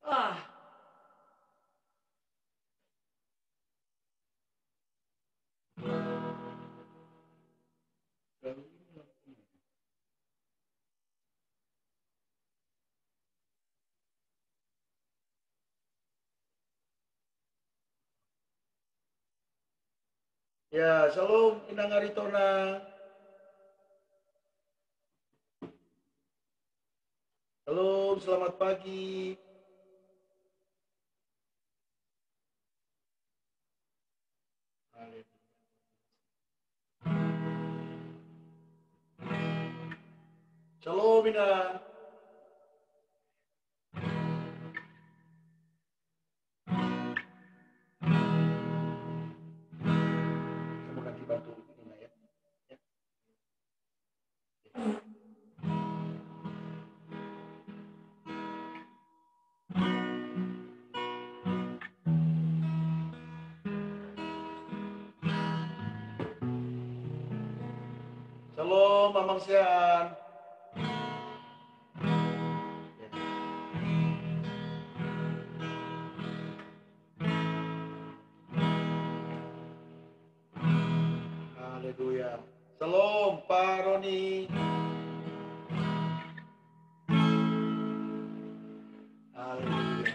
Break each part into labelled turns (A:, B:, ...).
A: Ah. Ya, shalom Inang Aritona. Shalom, selamat pagi. Shalom Inang. Kamu nanti bantu ini ya. Shalom Mamang Sian. Haleluya. Shalom Pak Roni. Haleluya.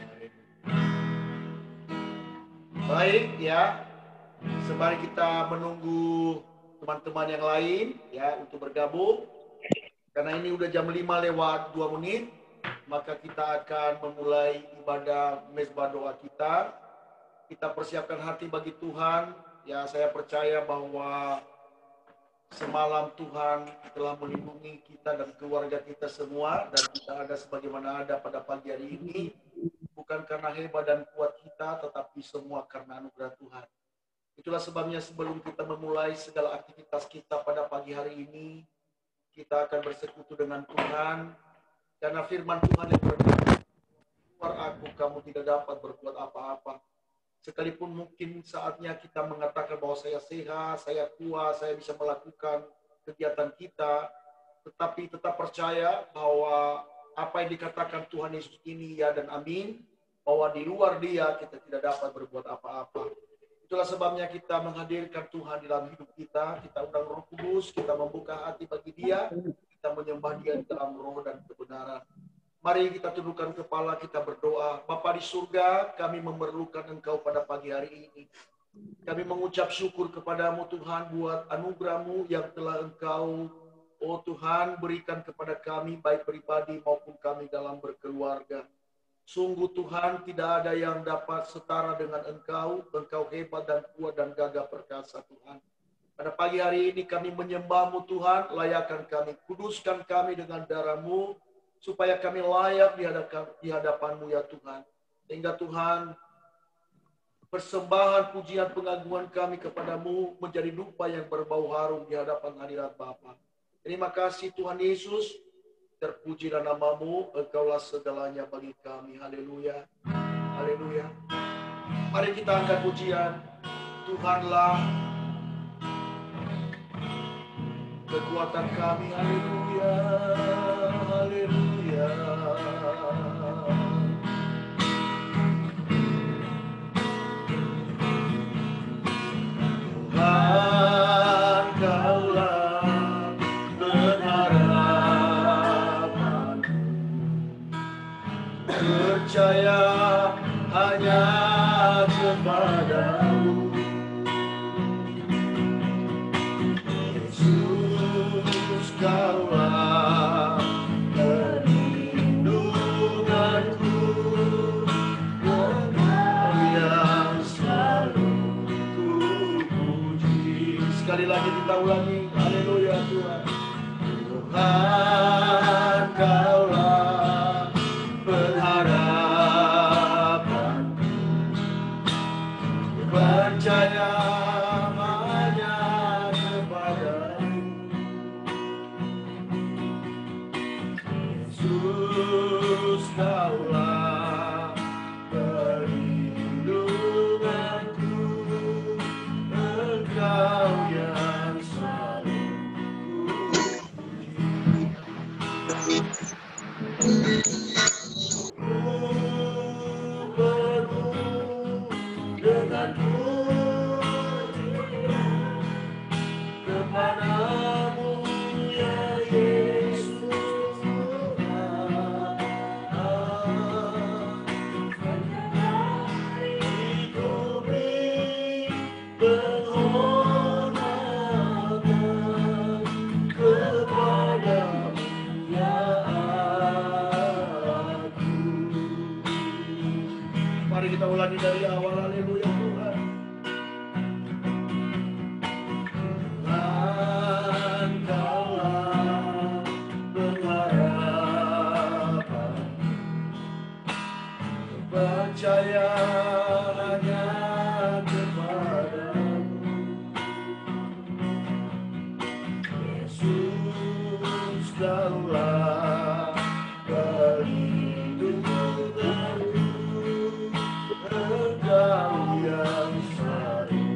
A: Baik ya. Sembari kita menunggu teman-teman yang lain ya untuk bergabung. Karena ini udah jam 5 lewat 2 menit, maka kita akan memulai ibadah mezbah doa kita. Kita persiapkan hati bagi Tuhan. Ya, saya percaya bahwa semalam Tuhan telah melindungi kita dan keluarga kita semua, dan kita ada sebagaimana ada pada pagi hari ini, bukan karena hebat dan kuat kita, tetapi semua karena anugerah Tuhan. Itulah sebabnya sebelum kita memulai segala aktivitas kita pada pagi hari ini, kita akan bersekutu dengan Tuhan, karena firman Tuhan yang berkata, "Keluar aku, kamu tidak dapat berbuat apa-apa." Sekalipun mungkin saatnya kita mengatakan bahwa saya sehat, saya kuat, saya bisa melakukan kegiatan kita, tetapi tetap percaya bahwa apa yang dikatakan Tuhan Yesus ini ya dan amin, bahwa di luar Dia kita tidak dapat berbuat apa-apa. Itulah sebabnya kita menghadirkan Tuhan di dalam hidup kita, kita undang Roh Kudus, kita membuka hati bagi Dia, kita menyembah Dia dalam roh dan kebenaran. Mari kita tundukkan kepala, kita berdoa. Bapa di surga, kami memerlukan Engkau pada pagi hari ini. Kami mengucap syukur kepadamu Tuhan buat anugerah-Mu yang telah Engkau, oh Tuhan, berikan kepada kami, baik pribadi maupun kami dalam berkeluarga. Sungguh Tuhan, tidak ada yang dapat setara dengan Engkau. Engkau hebat dan kuat dan gagah perkasa Tuhan. Pada pagi hari ini kami menyembah-Mu Tuhan, layakan kami, kuduskan kami dengan darah-Mu, supaya kami layak di hadapan-Mu ya Tuhan. Sehingga Tuhan, persembahan, pujian, pengagungan kami kepadamu menjadi dupa yang berbau harum di hadapan hadirat Bapa. Terima kasih Tuhan Yesus, terpujilah namamu, Engkaulah segalanya bagi kami. Haleluya, haleluya. Mari kita angkat pujian. Tuhanlah kekuatan kami. Haleluya, haleluya. Tuhan, Kaulah pengharapanku, percaya hanya kepadamu. Yesus, Kaulah perlindunganku, Engkau yang selalu ku puji. Sekali lagi kita ulangi, haleluya Tuhan. Tuhan, Kaulah pengharapanku, percaya hanya kepadamu. Yesus, Kaulah perlindunganku, Engkau yang selalu ku puji. kepadamu ya Yesus Tuhan. Ku beri penghormatan kepadamu ya aku. Mari kita ulangi dari awal, haleluya Tuhan. Engkaulah pengharapan, percaya hanya kepadamu. Yesus, Kaulah perlindunganku, Engkau yang selalu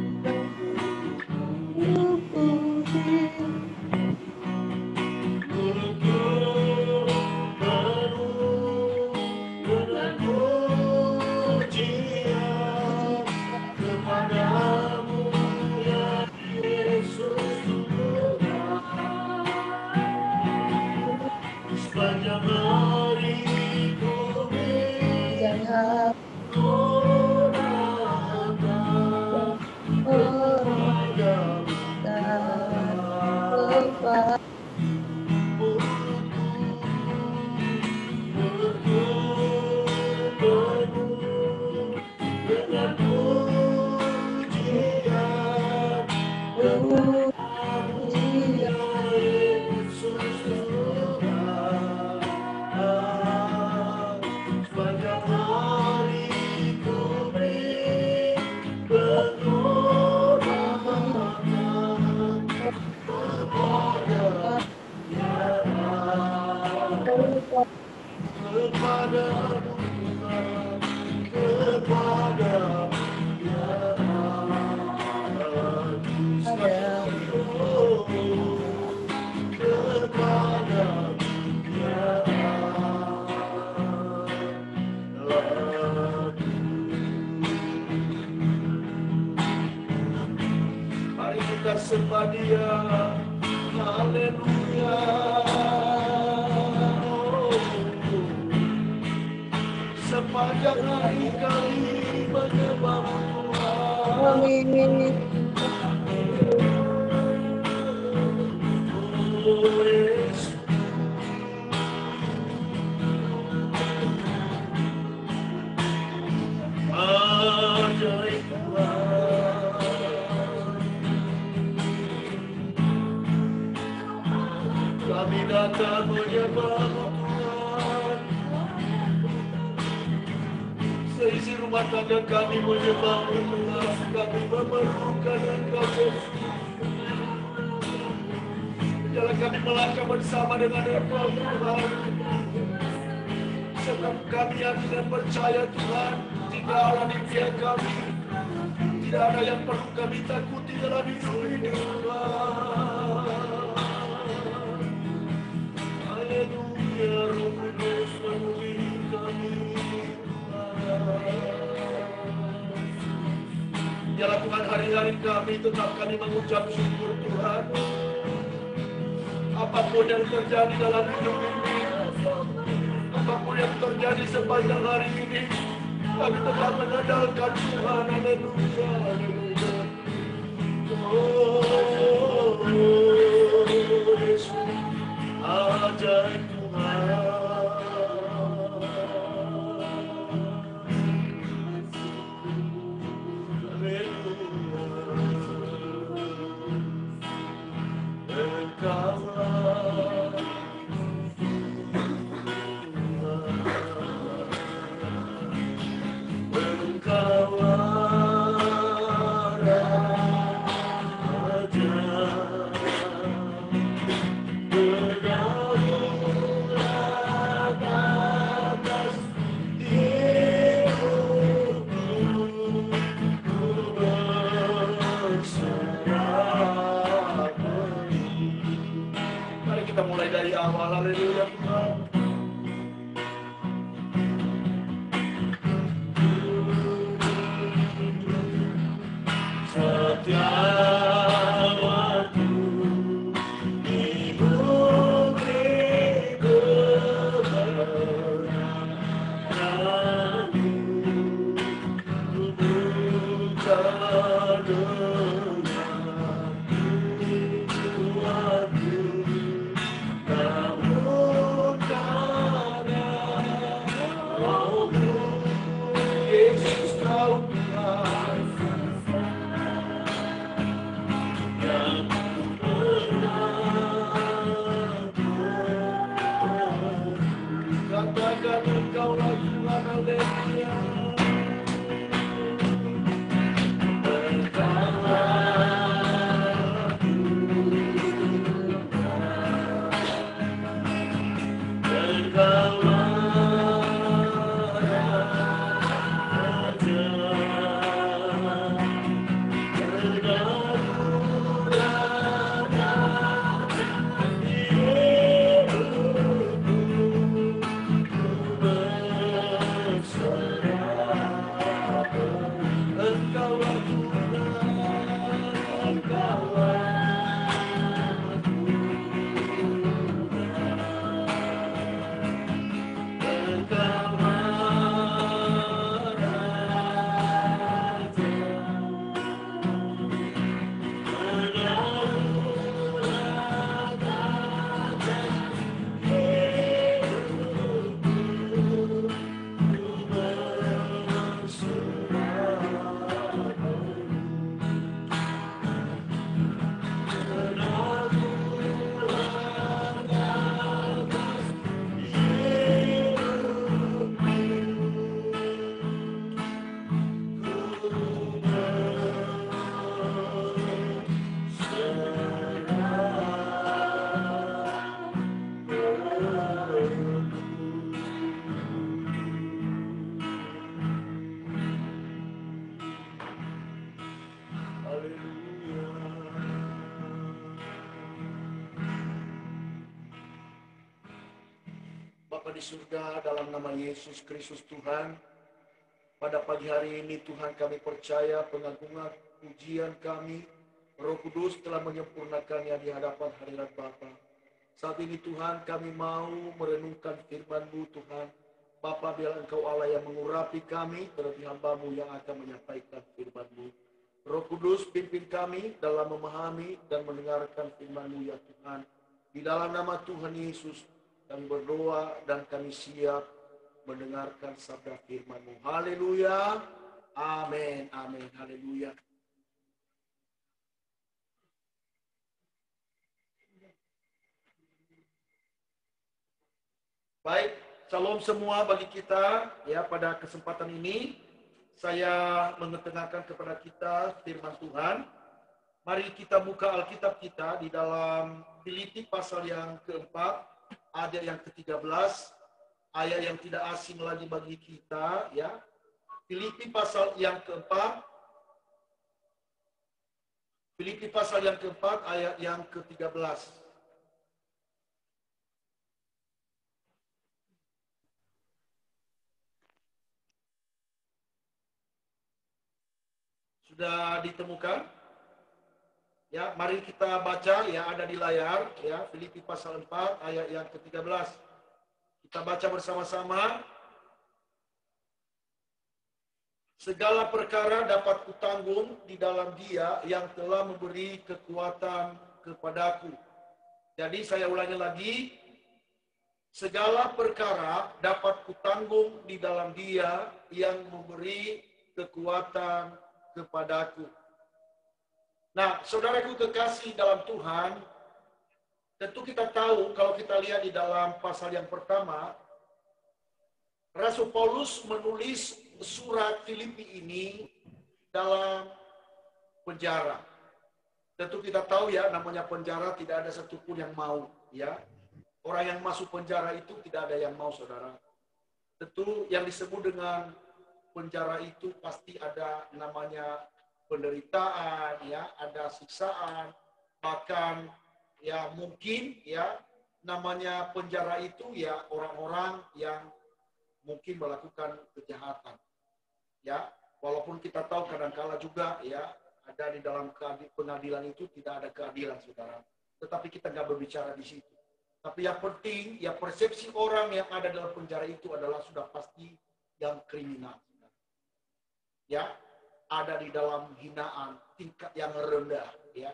A: mari kita sembah Dia, haleluya. Sepanjang hari kami menyembah Tuhan.
B: Amin.
A: Oh, Yesus. Ajaib Tuhan. Kami datang menyembah-Mu Tuhan. Seisi rumah tangga kami menyembah-Mu Tuhan. Kami memerlukan Engkau Yesus. Biarlah kami melangkah bersama dengan Engkau Tuhan. Sebab kami yakin dan percaya Tuhan, jika Allah di pihak kami, tidak ada yang perlu kami takuti dalam hidup ini Tuhan. Haleluya, Roh Kudus memenuhi kami Tuhan. Biarlah Tuhan hari-hari kami tetap kami mengucap syukur Tuhan. Apapun yang terjadi dalam hidup ini, apapun yang terjadi sepanjang hari ini, kami tetap mengandalkan Tuhan. Haleluya, haleluya. Oh, Yesus, ajaib Tuhan. Mulai dari awal, haleluya Tuhan. Setiap waktu Bapa di surga, dalam nama Yesus Kristus Tuhan, pada pagi hari ini Tuhan kami percaya pengagungan pujian kami, Roh Kudus telah menyempurnakannya di hadapan hadirat Bapa. Saat ini Tuhan kami mau merenungkan firman-Mu Tuhan. Bapa, biar Engkau Allah yang mengurapi kami, terlebih hamba-Mu yang akan menyampaikan firman-Mu. Roh Kudus pimpin kami dalam memahami dan mendengarkan firman-Mu ya Tuhan. Di dalam nama Tuhan Yesus kami berdoa dan kami siap mendengarkan sabda firman-Mu. Haleluya. Amin. Amin. Haleluya. Baik, shalom semua bagi kita ya. Pada kesempatan ini saya mengetengahkan kepada kita firman Tuhan. Mari kita buka Alkitab kita di dalam Filipi pasal yang keempat, ayat yang ke-13, ayat yang tidak asing lagi bagi kita ya. Filipi pasal yang keempat, ayat yang ke-13. Sudah ditemukan? Ya, mari kita baca ya, ada di layar ya, Filipi pasal 4 ayat yang ke-13. Kita baca bersama-sama. Segala perkara dapat kutanggung di dalam Dia yang telah memberi kekuatan kepadaku. Jadi saya ulangi lagi. Segala perkara dapat kutanggung di dalam Dia yang memberi kekuatan kepadaku. Nah, saudaraku kekasih dalam Tuhan, tentu kita tahu kalau kita lihat di dalam pasal yang pertama, Rasul Paulus menulis surat Filipi ini dalam penjara. Tentu kita tahu ya, namanya penjara tidak ada satupun yang mau ya. Orang yang masuk penjara itu tidak ada yang mau, saudara. Tentu yang disebut dengan penjara itu pasti ada namanya penderitaan ya, ada siksaan, bahkan ya mungkin ya namanya penjara itu ya orang-orang yang mungkin melakukan kejahatan. Ya, walaupun kita tahu kadang-kala juga ya ada di dalam pengadilan itu tidak ada keadilan, saudara. Tetapi kita nggak berbicara di situ. Tapi yang penting ya persepsi orang yang ada dalam penjara itu adalah sudah pasti yang kriminal. Ya, ada di dalam hinaan tingkat yang rendah ya.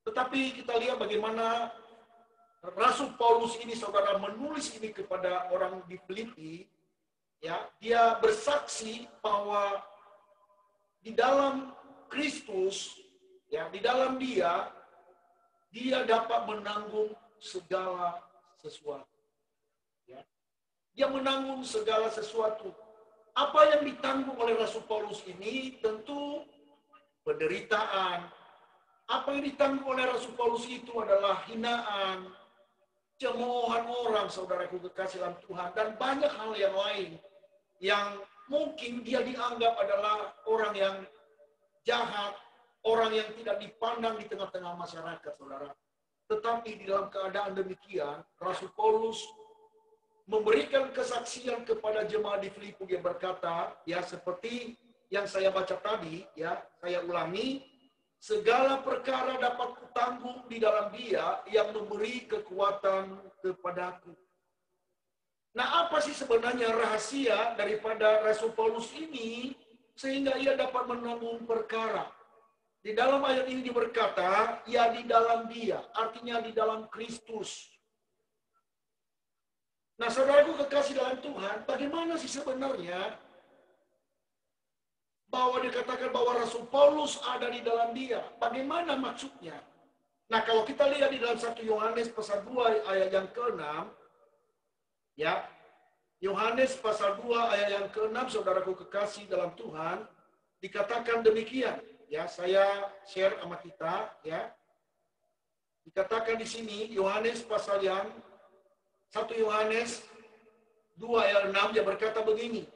A: Tetapi kita lihat bagaimana Rasul Paulus ini, saudara, menulis ini kepada orang di Filipi ya. Dia bersaksi bahwa di dalam Kristus ya, di dalam dia dapat menanggung segala sesuatu ya. Dia menanggung segala sesuatu. Apa yang ditanggung oleh Rasul Paulus ini tentu penderitaan. Apa yang ditanggung oleh Rasul Paulus itu adalah hinaan, cemoohan orang, saudaraku kekasih dalam Tuhan, dan banyak hal yang lain yang mungkin dia dianggap adalah orang yang jahat, orang yang tidak dipandang di tengah-tengah masyarakat, saudara. Tetapi di dalam keadaan demikian, Rasul Paulus memberikan kesaksian kepada jemaat di Filipi. Dia berkata, ya seperti yang saya baca tadi, ya saya ulangi, segala perkara dapat kutanggung di dalam Dia yang memberi kekuatan kepadaku. Nah, apa sih sebenarnya rahasia daripada Rasul Paulus ini sehingga ia dapat menanggung perkara? Di dalam ayat ini berkata, ya di dalam Dia, artinya di dalam Kristus. Nah, saudaraku kekasih dalam Tuhan, bagaimana sih sebenarnya bahwa dikatakan bahwa Rasul Paulus ada di dalam Dia? Bagaimana maksudnya? Nah, kalau kita lihat di dalam 1 Yohanes pasal 2 ayat yang ke-6, ya, Yohanes pasal 2 ayat yang ke-6, saudaraku kekasih dalam Tuhan, dikatakan demikian. Ya, saya share sama kita, ya. Dikatakan di sini, Yohanes pasal yang 1 Yohanes 2 ayat 6, dia berkata begini,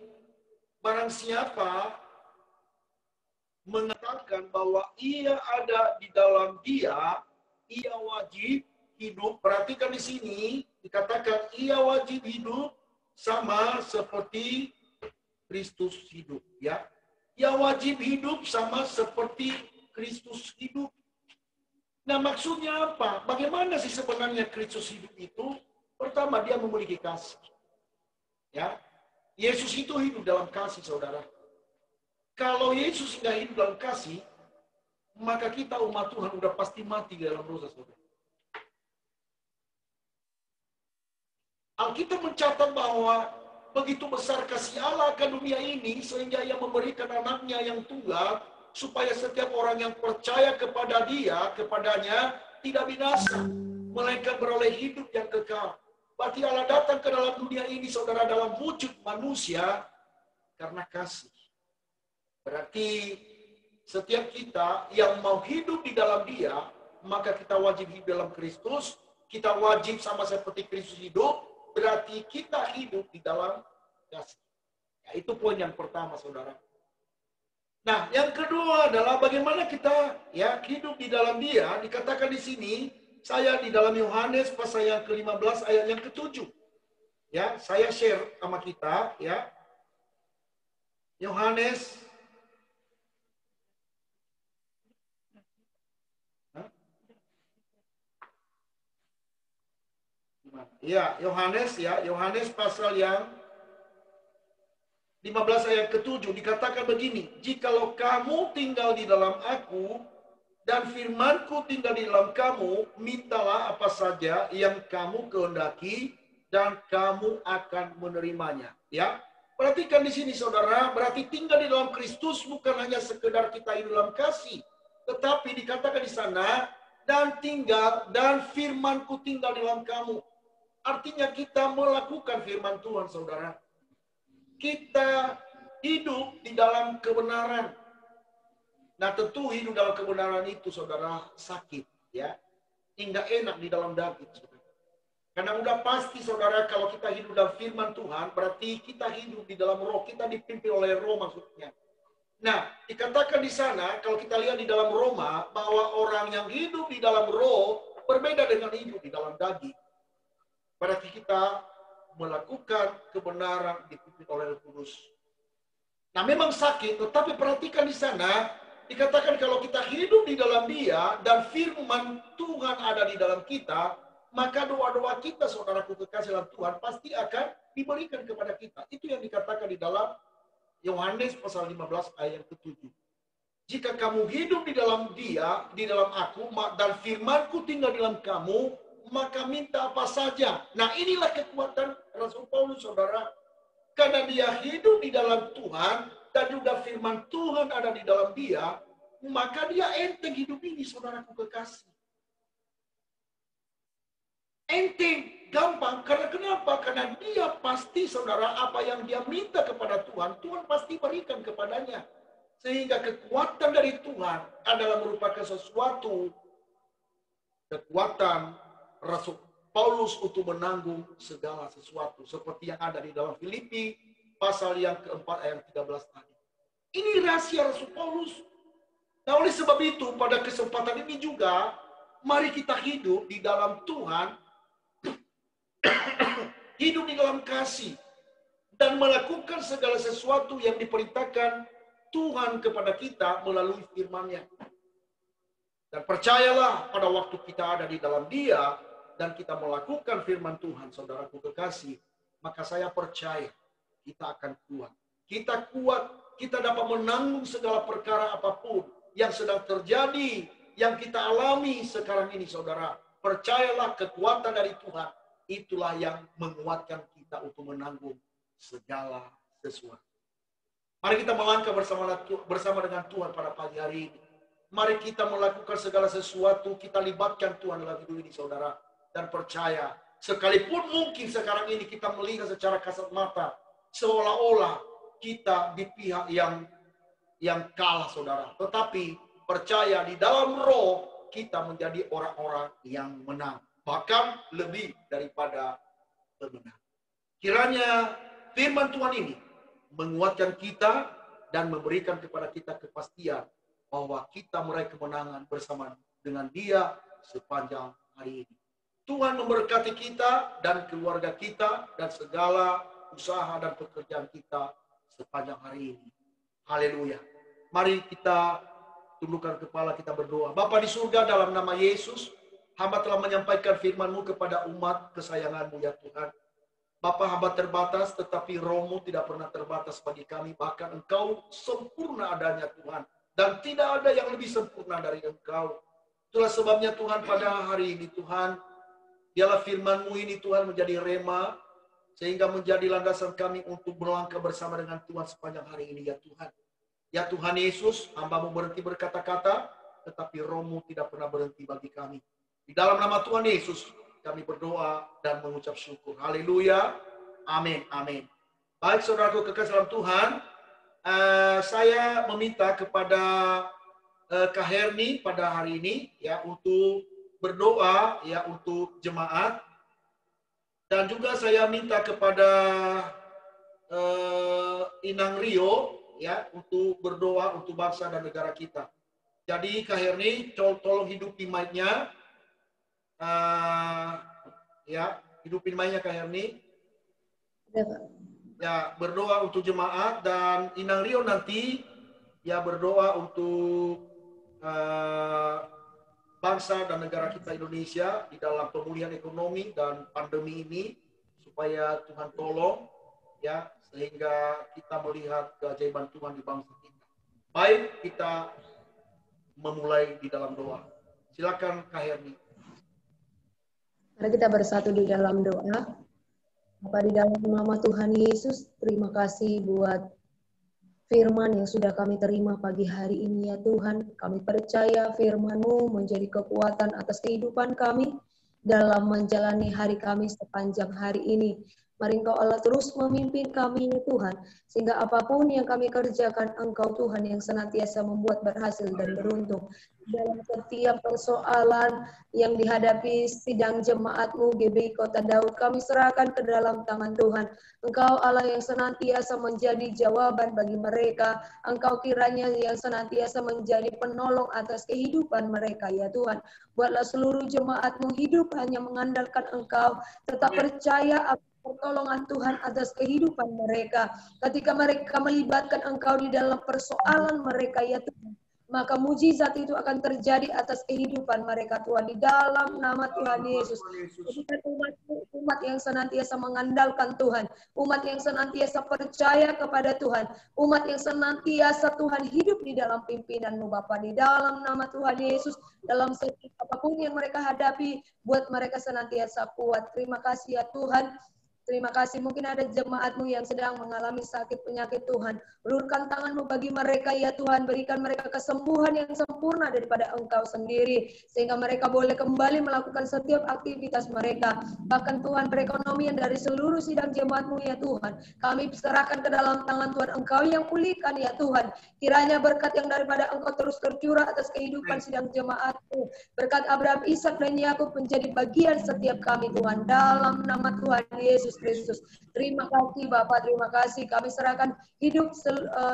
A: barang siapa mengatakan bahwa ia ada di dalam Dia, ia wajib hidup. Perhatikan di sini, dikatakan ia wajib hidup sama seperti Kristus hidup, ya. Yang wajib hidup sama seperti Kristus hidup. Nah, maksudnya apa? Bagaimana sih sebenarnya Kristus hidup itu? Pertama, dia memiliki kasih. Ya, Yesus itu hidup dalam kasih, saudara. Kalau Yesus nggak hidup dalam kasih, maka kita umat Tuhan udah pasti mati dalam dosa, saudara. Alkitab mencatat bahwa begitu besar kasih Allah akan dunia ini sehingga Ia memberikan anaknya yang tunggal supaya setiap orang yang percaya kepada Dia, kepadanya tidak binasa, melainkan beroleh hidup yang kekal. Berarti Allah datang ke dalam dunia ini, saudara, dalam wujud manusia karena kasih. Berarti setiap kita yang mau hidup di dalam Dia, maka kita wajib hidup dalam Kristus. Kita wajib sama seperti Kristus hidup. Berarti kita hidup di dalam kasih. Ya, itu poin yang pertama, saudara. Nah, yang kedua adalah bagaimana kita ya hidup di dalam Dia. Dikatakan di sini, saya di dalam Yohanes pasal yang ke-15 ayat yang ke-7. Ya, saya share sama kita ya. Yohanes Ya, Yohanes pasal yang 15 ayat ke-7 dikatakan begini, "Jikalau kamu tinggal di dalam aku dan firman-Ku tinggal di dalam kamu, mintalah apa saja yang kamu kehendaki dan kamu akan menerimanya." Ya. Perhatikan di sini, saudara, berarti tinggal di dalam Kristus bukan hanya sekedar kita hidup dalam kasih, tetapi dikatakan di sana, dan firman-Ku tinggal di dalam kamu. Artinya kita melakukan firman Tuhan, saudara. Kita hidup di dalam kebenaran. Nah, tentu hidup dalam kebenaran itu, saudara, sakit, ya. Hingga enak di dalam daging, saudara. Karena udah pasti, saudara, kalau kita hidup dalam firman Tuhan, berarti kita hidup di dalam roh. Kita dipimpin oleh roh maksudnya. Nah, dikatakan di sana, kalau kita lihat di dalam Roma, bahwa orang yang hidup di dalam roh berbeda dengan hidup di dalam daging. Berarti kita melakukan kebenaran dipimpin oleh Roh Kudus. Nah, memang sakit, tetapi perhatikan di sana, dikatakan kalau kita hidup di dalam Dia dan firman Tuhan ada di dalam kita, maka doa-doa kita, saudaraku kekasih dalam Tuhan, pasti akan diberikan kepada kita. Itu yang dikatakan di dalam Yohanes pasal 15 ayat ke-7. Jika kamu hidup di dalam Dia, di dalam aku, dan firman-Ku tinggal di dalam kamu, maka minta apa saja. Nah, inilah kekuatan Rasul Paulus, saudara. Karena dia hidup di dalam Tuhan dan juga firman Tuhan ada di dalam dia, maka dia enteng hidup ini, saudaraku kekasih. Enteng, gampang. Karena kenapa? Karena dia pasti, saudara, apa yang dia minta kepada Tuhan, Tuhan pasti berikan kepadanya. Sehingga kekuatan dari Tuhan adalah merupakan sesuatu kekuatan Rasul Paulus untuk menanggung segala sesuatu. Seperti yang ada di dalam Filipi pasal yang keempat ayat 13 tadi. Ini rahasia Rasul Paulus. Nah, oleh sebab itu pada kesempatan ini juga, mari kita hidup di dalam Tuhan, hidup di dalam kasih, dan melakukan segala sesuatu yang diperintahkan Tuhan kepada kita melalui firman-Nya. Dan percayalah pada waktu kita ada di dalam Dia, dan kita melakukan firman Tuhan, saudaraku kekasih, maka saya percaya kita akan kuat. Kita kuat, kita dapat menanggung segala perkara apapun yang sedang terjadi, yang kita alami sekarang ini, saudara. Percayalah kekuatan dari Tuhan, itulah yang menguatkan kita untuk menanggung segala sesuatu. Mari kita melangkah bersama dengan Tuhan pada pagi hari ini. Mari kita melakukan segala sesuatu, kita libatkan Tuhan dalam hidup ini, saudara. Dan percaya, sekalipun mungkin sekarang ini kita melihat secara kasat mata, seolah-olah kita di pihak yang kalah, saudara. Tetapi percaya di dalam roh, kita menjadi orang-orang yang menang. Bahkan lebih daripada pemenang. Kiranya firman Tuhan ini menguatkan kita dan memberikan kepada kita kepastian bahwa kita meraih kemenangan bersama dengan Dia sepanjang hari ini. Tuhan memberkati kita dan keluarga kita dan segala usaha dan pekerjaan kita sepanjang hari ini. Haleluya. Mari kita tundukkan kepala, kita berdoa. Bapa di surga, dalam nama Yesus, hamba telah menyampaikan firman-Mu kepada umat kesayangan-Mu ya Tuhan. Bapa, hamba terbatas, tetapi Roh-Mu tidak pernah terbatas bagi kami. Bahkan Engkau sempurna adanya Tuhan. Dan tidak ada yang lebih sempurna dari Engkau. Itulah sebabnya Tuhan pada hari ini Tuhan, biarlah firman-Mu ini Tuhan menjadi rema, sehingga menjadi landasan kami untuk melangkah bersama dengan Tuhan sepanjang hari ini ya Tuhan. Ya Tuhan Yesus, hamba-Mu berhenti berkata-kata, tetapi Roh-Mu tidak pernah berhenti bagi kami. Di dalam nama Tuhan Yesus, kami berdoa dan mengucap syukur. Haleluya. Amin. Amin. Baik saudaraku kekasih dalam Tuhan, saya meminta kepada Kak Herni pada hari ini ya untuk berdoa ya untuk jemaat, dan juga saya minta kepada Inang Rio ya untuk berdoa untuk bangsa dan negara kita. Jadi Kak Herni, tolong hidupi mic-nya. Ya, hidupin mic-nya Kak Herni.
B: Ya, Pak.
A: Ya, berdoa untuk jemaat, dan Inang Rio nanti ya berdoa untuk bangsa dan negara kita Indonesia di dalam pemulihan ekonomi dan pandemi ini, supaya Tuhan tolong ya, sehingga kita melihat keajaiban Tuhan di bangsa kita. Baik, kita memulai di dalam doa. Silakan Kak Herni.
B: Mari kita bersatu di dalam doa. Bapa, di dalam nama Tuhan Yesus, terima kasih buat firman yang sudah kami terima pagi hari ini ya Tuhan. Kami percaya firman-Mu menjadi kekuatan atas kehidupan kami dalam menjalani hari kami sepanjang hari ini. Mari Engkau Allah terus memimpin kami ya Tuhan, sehingga apapun yang kami kerjakan, Engkau Tuhan yang senantiasa membuat berhasil dan beruntung. Dalam setiap persoalan yang dihadapi sidang jemaat-Mu GBI Kota Daud, kami serahkan ke dalam tangan Tuhan. Engkau Allah yang senantiasa menjadi jawaban bagi mereka. Engkau kiranya yang senantiasa menjadi penolong atas kehidupan mereka ya Tuhan. Buatlah seluruh jemaat-Mu hidup hanya mengandalkan Engkau, tetap percaya pertolongan Tuhan atas kehidupan mereka. Ketika mereka melibatkan Engkau di dalam persoalan mereka ya Tuhan, maka mujizat itu akan terjadi atas kehidupan mereka Tuhan, di dalam nama Tuhan Yesus. Jadikan umat yang senantiasa mengandalkan Tuhan, umat yang senantiasa percaya kepada Tuhan, umat yang senantiasa Tuhan hidup di dalam pimpinan-Mu Bapa, di dalam nama Tuhan Yesus. Dalam setiap apapun yang mereka hadapi, buat mereka senantiasa kuat. Terima kasih ya Tuhan. Terima kasih. Mungkin ada jemaat-Mu yang sedang mengalami sakit penyakit Tuhan. Ulurkan tangan-Mu bagi mereka ya Tuhan. Berikan mereka kesembuhan yang sempurna daripada Engkau sendiri, sehingga mereka boleh kembali melakukan setiap aktivitas mereka. Bahkan Tuhan, perekonomian dari seluruh sidang jemaat-Mu ya Tuhan, kami serahkan ke dalam tangan Tuhan. Engkau yang pulihkan ya Tuhan. Kiranya berkat yang daripada Engkau terus tercurah atas kehidupan sidang jemaat-Mu. Berkat Abraham, Ishak dan Yakub menjadi bagian setiap kami Tuhan. Dalam nama Tuhan Yesus Kristus. Terima kasih Bapak, terima kasih. Kami serahkan hidup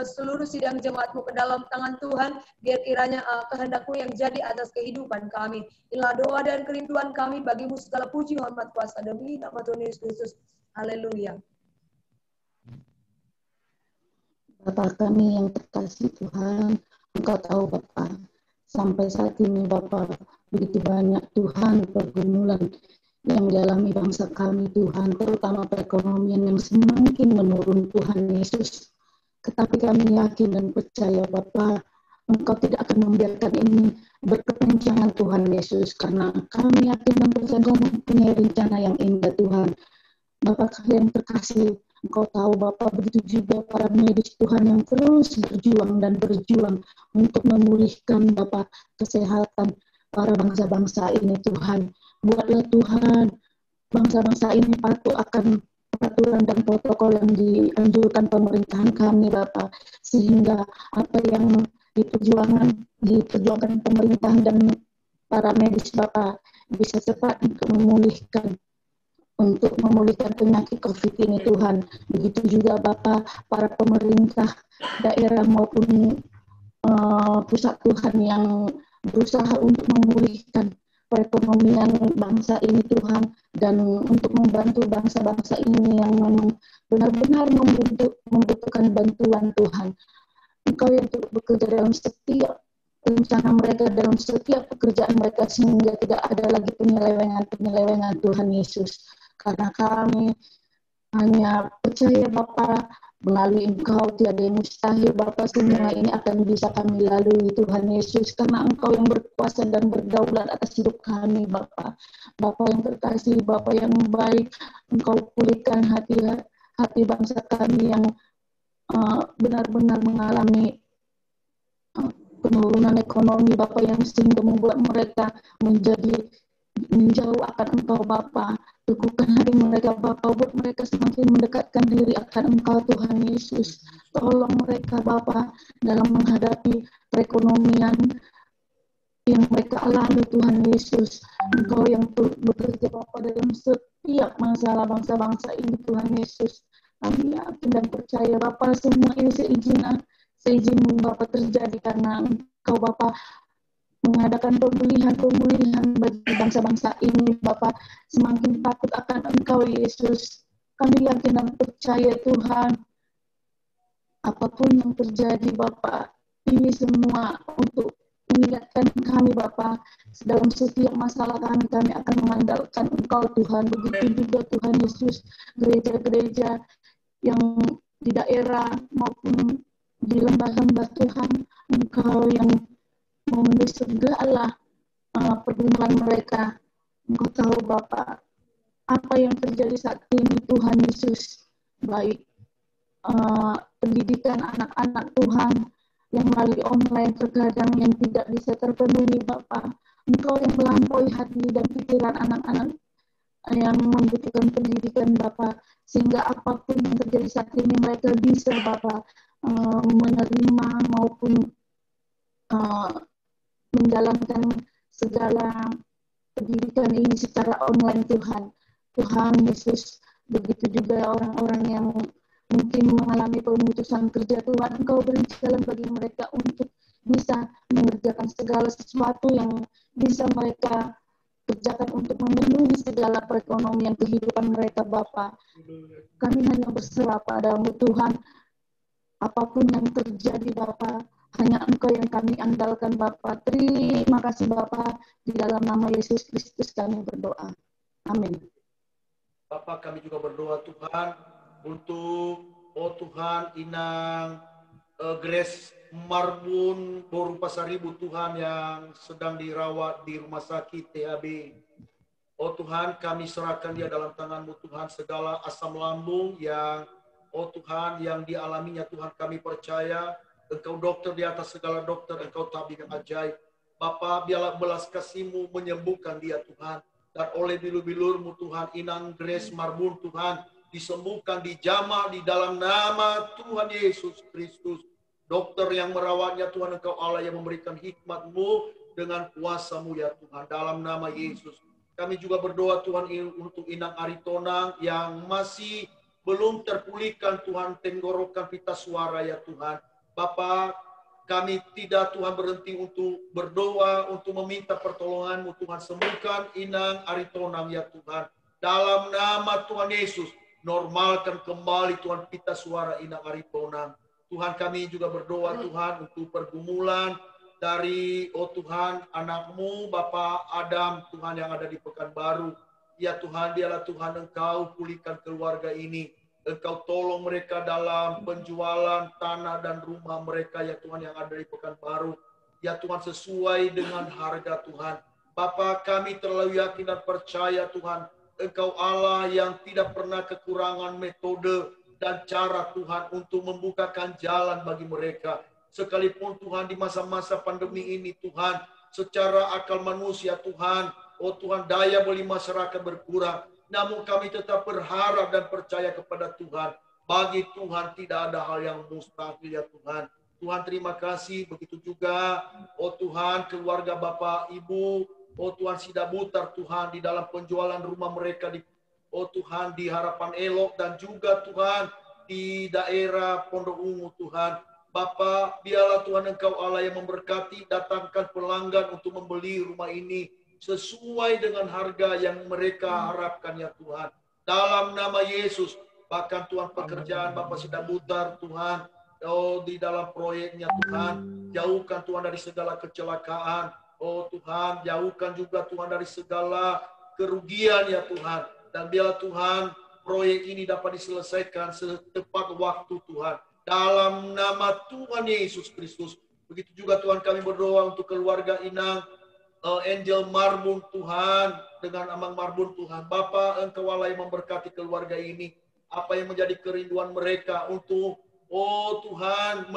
B: seluruh sidang jemaat-Mu ke dalam tangan Tuhan. Biar kiranya kehendak-Mu yang jadi atas kehidupan kami. Inilah doa dan kerinduan kami. Bagi-Mu segala puji, hormat, kuasa demi nama Tuhan Yesus Kristus. Haleluya.
C: Bapa kami yang terkasih Tuhan, Engkau tahu Bapa, sampai saat ini Bapa, begitu banyak Tuhan pergumulan yang dialami bangsa kami Tuhan, terutama perekonomian yang semakin menurun Tuhan Yesus. Tetapi kami yakin dan percaya Bapa, Engkau tidak akan membiarkan ini berkepanjangan Tuhan Yesus, karena kami yakin dan percaya Engkau mempunyai rencana yang indah Tuhan. Bapa kami yang terkasih, Engkau tahu Bapa, begitu juga para medis Tuhan yang terus berjuang dan berjuang untuk memulihkan Bapa kesehatan para bangsa-bangsa ini Tuhan. Buatlah Tuhan bangsa-bangsa ini patuh akan peraturan dan protokol yang dianjurkan pemerintahan kami Bapak, sehingga apa yang diperjuangkan pemerintahan dan para medis Bapak bisa cepat untuk memulihkan penyakit COVID ini Tuhan. Begitu juga Bapak, para pemerintah daerah maupun pusat Tuhan yang berusaha untuk memulihkan perekonomian bangsa ini Tuhan, dan untuk membantu bangsa-bangsa ini yang memang benar-benar membutuhkan bantuan Tuhan. Engkau yang turut bekerja dalam setiap rencana mereka, dalam setiap pekerjaan mereka, sehingga tidak ada lagi penyelewengan Tuhan Yesus. Karena kami hanya percaya Bapa, melalui Engkau tiada yang mustahil Bapa, semua ini akan bisa kami lalui Tuhan Yesus, karena Engkau yang berkuasa dan berdaulat atas hidup kami Bapa. Bapa yang terkasih, Bapa yang baik, Engkau pulihkan hati bangsa kami yang benar-benar mengalami penurunan ekonomi Bapa, yang sehingga membuat mereka menjauh akan Engkau Bapa. Teguhkan hati mereka Bapa, buat mereka semakin mendekatkan diri akan Engkau Tuhan Yesus. Tolong mereka Bapa dalam menghadapi perekonomian yang mereka alami Tuhan Yesus. Engkau yang turut bekerja Bapa dalam setiap masalah bangsa-bangsa ini Tuhan Yesus. Kami yakin dan percaya Bapa, semua ini seizin-Mu Bapa terjadi karena Engkau Bapa mengadakan pemulihan bagi bangsa-bangsa ini Bapa. Semakin takut akan Engkau Yesus. Kami yakin dan percaya Tuhan, apapun yang terjadi Bapa, ini semua untuk mengingatkan kami Bapa, dalam setiap masalah kami akan mengandalkan Engkau Tuhan. Begitu juga Tuhan Yesus, gereja-gereja yang di daerah maupun di lembah-lembah Tuhan, Engkau yang memenuhi segala pergumulan mereka. Engkau tahu Bapa apa yang terjadi saat ini Tuhan Yesus, baik pendidikan anak-anak Tuhan yang melalui online terkadang yang tidak bisa terpenuhi Bapa. Engkau yang melampaui hati dan pikiran anak-anak yang membutuhkan pendidikan Bapa, sehingga apapun yang terjadi saat ini mereka bisa Bapa menerima maupun menjalankan segala pendidikan ini secara online Tuhan Yesus. Begitu juga orang-orang yang mungkin mengalami pemutusan kerja Tuhan, Engkau beri jalan bagi mereka untuk bisa mengerjakan segala sesuatu yang bisa mereka kerjakan untuk memenuhi segala perekonomian kehidupan mereka Bapa. Kami hanya berserah padamu Tuhan, apapun yang terjadi Bapa, hanya Engkau yang kami andalkan Bapa. Terima kasih Bapa, di dalam nama Yesus Kristus kami berdoa. Amin.
A: Bapa, kami juga berdoa Tuhan untuk Tuhan Inang Grace Marbun Boru Pasaribu Tuhan yang sedang dirawat di rumah sakit THB. Tuhan, kami serahkan dia dalam tangan-Mu Tuhan, segala asam lambung yang Tuhan yang dialaminya Tuhan, kami percaya Engkau dokter di atas segala dokter, Engkau tabib yang ajaib. Bapa, biarlah belas kasih-Mu menyembuhkan dia Tuhan, dan oleh bilur-bilur-Mu Tuhan, Inang Grace Marbun Tuhan disembuhkan, dijamah di dalam nama Tuhan Yesus Kristus. Dokter yang merawatnya Tuhan, Engkau Allah yang memberikan hikmat-Mu dengan kuasa-Mu ya Tuhan, dalam nama Yesus. Kami juga berdoa Tuhan untuk Inang Aritonang yang masih belum terpulihkan Tuhan, tenggorokan pita suara ya Tuhan. Bapa, kami tidak Tuhan berhenti untuk berdoa, untuk meminta pertolongan-Mu Tuhan. Sembuhkan Inang Aritonang ya Tuhan. Dalam nama Tuhan Yesus, normalkan kembali Tuhan pita suara Inang Aritonang. Tuhan, kami juga berdoa Tuhan untuk pergumulan dari Tuhan anak-Mu Bapak Adam Tuhan yang ada di Pekanbaru. Ya Tuhan, dialah Tuhan Engkau pulihkan keluarga ini. Engkau tolong mereka dalam penjualan tanah dan rumah mereka ya Tuhan yang ada di Pekanbaru. Ya Tuhan, sesuai dengan harga Tuhan. Bapa, kami terlalu yakin dan percaya Tuhan, Engkau Allah yang tidak pernah kekurangan metode dan cara Tuhan untuk membukakan jalan bagi mereka. Sekalipun Tuhan di masa-masa pandemi ini Tuhan, secara akal manusia Tuhan, Tuhan daya beli masyarakat berkurang. Namun kami tetap berharap dan percaya kepada Tuhan. Bagi Tuhan tidak ada hal yang mustahil ya Tuhan. Tuhan terima kasih, begitu juga Tuhan keluarga Bapak Ibu, Tuhan Sidabutar Tuhan di dalam penjualan rumah mereka di Tuhan di Harapan Elok dan juga Tuhan di daerah Pondok Ungu Tuhan. Bapa, biarlah Tuhan Engkau Allah yang memberkati, datangkan pelanggan untuk membeli rumah ini sesuai dengan harga yang mereka harapkan ya Tuhan. Dalam nama Yesus, bahkan Tuhan pekerjaan Bapak sedang putar Tuhan, oh di dalam proyeknya Tuhan, jauhkan Tuhan dari segala kecelakaan, oh Tuhan, jauhkan juga Tuhan dari segala kerugian ya Tuhan, dan biarlah Tuhan proyek ini dapat diselesaikan setepat waktu Tuhan. Dalam nama Tuhan Yesus Kristus. Begitu juga Tuhan kami berdoa untuk keluarga Inang, Angel Marbun Tuhan, dengan Amang Marbun Tuhan. Bapa, Engkau Allah yang memberkati keluarga ini. Apa yang menjadi kerinduan mereka untuk, oh Tuhan,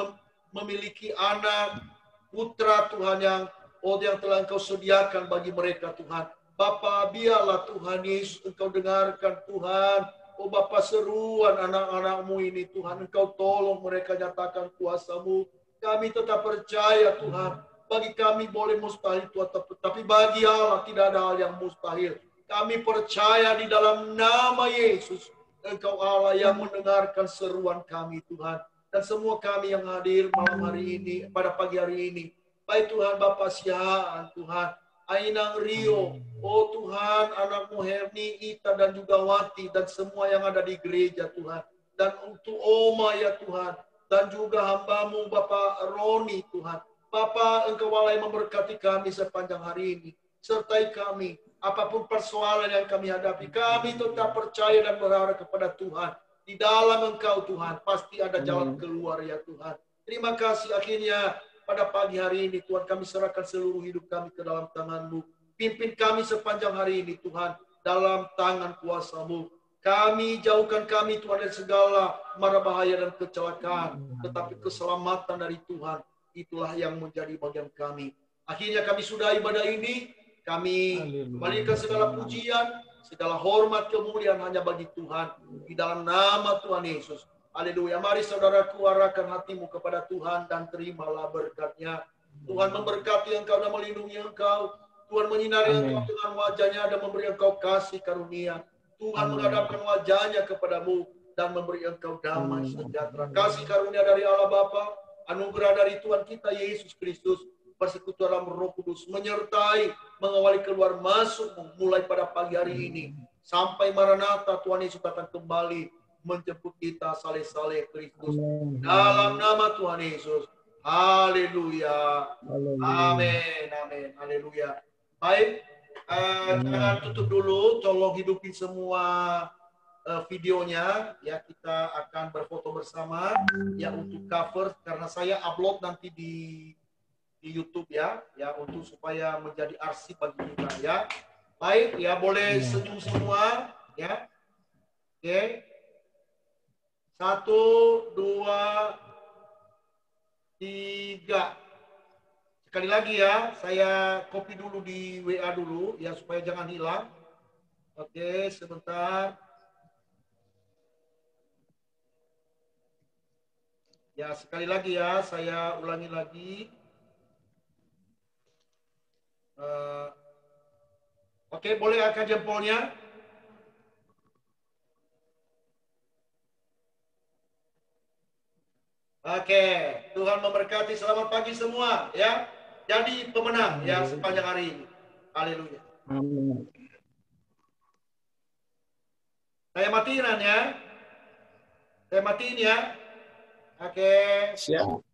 A: memiliki anak, putra Tuhan yang telah Engkau sediakan bagi mereka Tuhan. Bapa, biarlah Tuhan Yesus Engkau dengarkan Tuhan. Oh Bapa, seruan anak-anak-Mu ini Tuhan. Engkau tolong mereka, nyatakan kuasa-Mu. Kami tetap percaya Tuhan. Bagi kami boleh mustahil Tuhan, tapi bagi Allah tidak ada hal yang mustahil. Kami percaya di dalam nama Yesus, Engkau Allah yang mendengarkan seruan kami Tuhan. Dan semua kami yang hadir malam hari ini, pada pagi hari ini. Baik Tuhan, Bapak Siaan Tuhan, Ainang Rio, oh Tuhan, anakmu Herni, Ita, dan juga Wati, dan semua yang ada di gereja Tuhan. Dan untuk Oma ya Tuhan, dan juga hambamu Bapak Roni Tuhan. Bapak, Engkau Allah yang memberkati kami sepanjang hari ini. Sertai kami, apapun persoalan yang kami hadapi, kami tetap percaya dan berharap kepada Tuhan. Di dalam Engkau Tuhan, pasti ada jalan keluar ya Tuhan. Terima kasih akhirnya pada pagi hari ini Tuhan, kami serahkan seluruh hidup kami ke dalam tangan-Mu. Pimpin kami sepanjang hari ini Tuhan, dalam tangan kuasa-Mu. Kami jauhkan kami Tuhan dari segala mara bahaya dan kecelakaan, tetapi keselamatan dari Tuhan, itulah yang menjadi bagian kami. Akhirnya kami sudah ibadah ini, kami kembalikan segala pujian, segala hormat, kemuliaan hanya bagi Tuhan. Di dalam nama Tuhan Yesus. Haleluya. Mari saudaraku, arahkan hatimu kepada Tuhan dan terimalah berkat-Nya. Tuhan memberkati engkau dan melindungi engkau. Tuhan menyinari engkau dengan wajah-Nya dan memberi engkau kasih karunia. Tuhan menghadapkan wajah-Nya kepadamu dan memberi engkau damai sejahtera. Kasih karunia dari Allah Bapa, anugerah dari Tuhan kita Yesus Kristus, persekutuan dalam Roh Kudus menyertai, mengawali keluar masuk mulai pada pagi hari ini sampai Maranatha Tuhan Yesus datang kembali menjemput kita saleh-saleh Kristus. Dalam nama Tuhan Yesus. Haleluya. Amin. Amin. Haleluya. Baik. Jangan tutup dulu. Tolong hidupin semua videonya. Ya, kita akan berfoto bersama. Ya, untuk cover. Karena saya upload nanti di YouTube ya. Ya, untuk supaya menjadi arsip bagi kita ya. Baik. Ya, boleh senyum semua. Ya. Oke. 1, 2, 3. Sekali lagi ya, saya copy dulu di WA dulu ya supaya jangan hilang. Oke, sebentar. Ya, sekali lagi ya, saya ulangi lagi. Oke, boleh angkat jempolnya? Oke, Tuhan memberkati. Selamat pagi semua ya. Jadi pemenang ya sepanjang hari ini. Haleluya.
C: Amin.
A: Saya matiin ya. Saya matiin ya. Oke.
C: Siap.